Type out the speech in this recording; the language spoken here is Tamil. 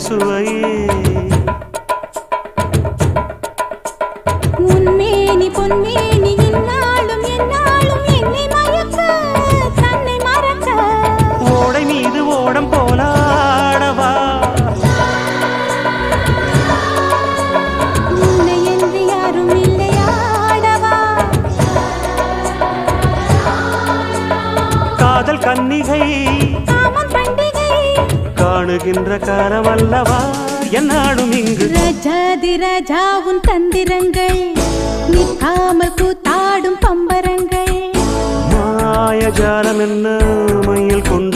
சுவையே உன்மேனி பொன்மேனி இந்நாளும் எந்நாளும் என்னை மயக்க தன்னை மறக்க ஓடை மீது ஓடம் போலாடவா உன்னை என்று யாரும் இல்லையாடவா காதல் கன்னிகை காமன் பண்டிகை காணுகின்ற காலமல்லவா என்னாடும் இங்கு ரஜாதி ராஜா உன் தந்திரங்கள் நிற்காமல் கூத்தாடும் பம்பரங்கள் மாயஜாலம் என்ன மையில் கொண்டு